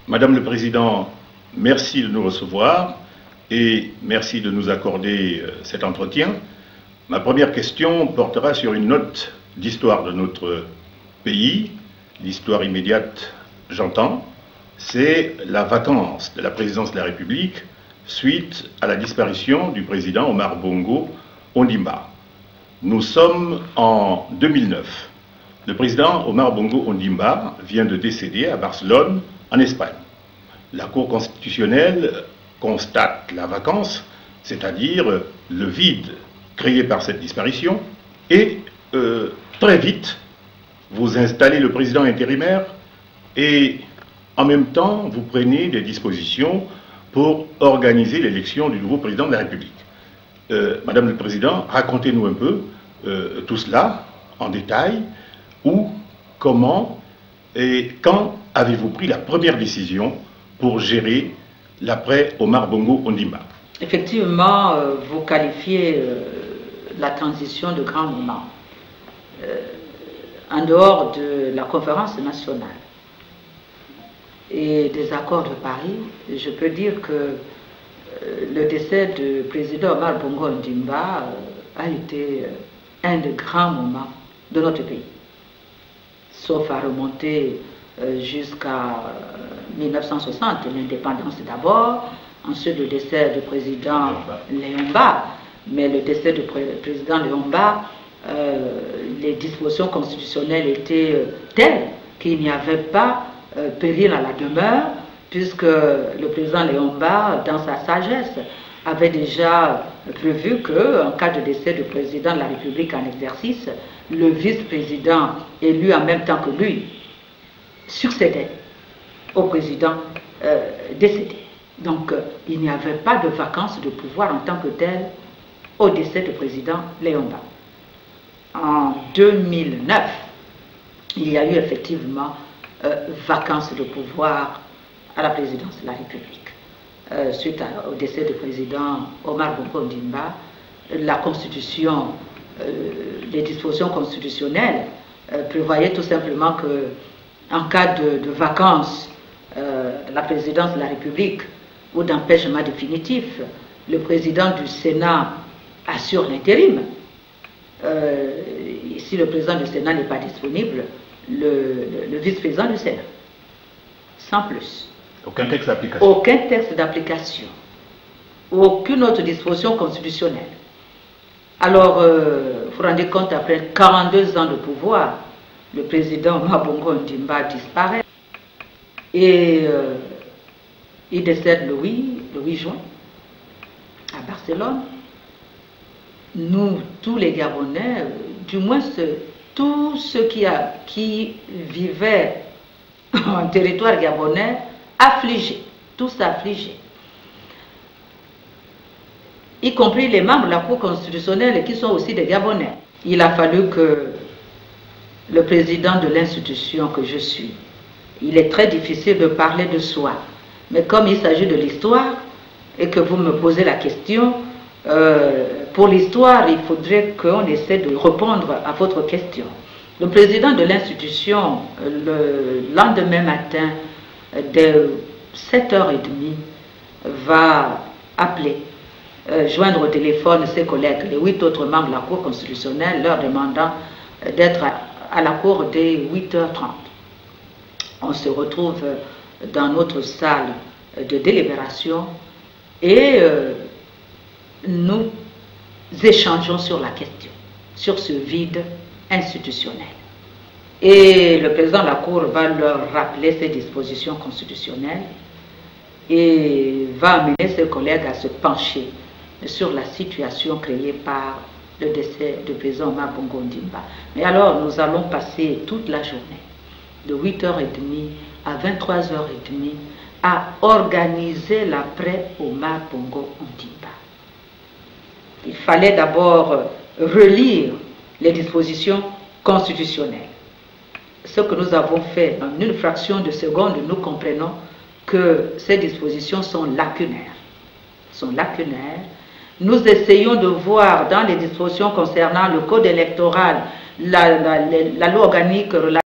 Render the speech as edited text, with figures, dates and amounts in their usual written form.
Madame le Président, merci de nous recevoir et merci de nous accorder cet entretien. Ma première question portera sur une note d'histoire de notre pays, l'histoire immédiate, j'entends, c'est la vacance de la présidence de la République suite à la disparition du président Omar Bongo Ondimba. Nous sommes en 2009. Le président Omar Bongo Ondimba vient de décéder à Barcelone, en Espagne. La Cour constitutionnelle constate la vacance, c'est-à-dire le vide créé par cette disparition, et très vite, vous installez le président intérimaire et en même temps, vous prenez des dispositions pour organiser l'élection du nouveau président de la République. Madame le Président, racontez-nous un peu tout cela en détail, où, comment et quand avez-vous pris la première décision pour gérer l'après Omar Bongo Ondimba? Effectivement, vous qualifiez la transition de grand moment. En dehors de la conférence nationale et des accords de Paris, je peux dire que le décès du président Omar Bongo Ondimba a été un des grands moments de notre pays, sauf à remonter jusqu'à 1960, l'indépendance d'abord, ensuite le décès du président Léomba. Mais le décès du président Léomba, les dispositions constitutionnelles étaient telles qu'il n'y avait pas péril à la demeure, puisque le président Léomba, dans sa sagesse, avait déjà prévu qu'en cas de décès du président de la République en exercice, le vice-président élu en même temps que lui succédait au président décédé. Donc il n'y avait pas de vacance de pouvoir en tant que tel au décès du président Léomba. En 2009, il y a eu effectivement vacance de pouvoir à la présidence de la République. Suite au décès du président Omar Bongo Ondimba, la Constitution, les dispositions constitutionnelles prévoyaient tout simplement que, en cas de vacance de la présidence de la République ou d'empêchement définitif, le président du Sénat assure l'intérim. Si le président du Sénat n'est pas disponible, le vice-président du Sénat. Sans plus. Aucun texte d'application. Aucun texte d'application. Aucune autre disposition constitutionnelle. Alors, vous vous rendez compte, après 42 ans de pouvoir, le président Omar Bongo Ondimba disparaît et il décède le 8 juin à Barcelone. Nous, tous les Gabonais, du moins tous ceux qui vivaient en territoire gabonais, affligés, tous affligés, y compris les membres de la Cour constitutionnelle qui sont aussi des Gabonais. Il a fallu que le président de l'institution que je suis, il est très difficile de parler de soi, mais comme il s'agit de l'histoire et que vous me posez la question, pour l'histoire, il faudrait qu'on essaie de répondre à votre question. Le président de l'institution, le lendemain matin, dès 7h30, va appeler, joindre au téléphone ses collègues, les 8 autres membres de la Cour constitutionnelle, leur demandant d'être à la Cour dès 8h30. On se retrouve dans notre salle de délibération et nous échangeons sur la question, sur ce vide institutionnel. Et le président de la Cour va leur rappeler ses dispositions constitutionnelles et va amener ses collègues à se pencher sur la situation créée par le décès du président Omar Bongo Ondimba. Mais alors, nous allons passer toute la journée, de 8h30 à 23h30, à organiser l'après Omar Bongo Ondimba. Il fallait d'abord relire les dispositions constitutionnelles. Ce que nous avons fait en une fraction de seconde, nous comprenons que ces dispositions sont lacunaires. Nous essayons de voir dans les dispositions concernant le code électoral, la loi organique relative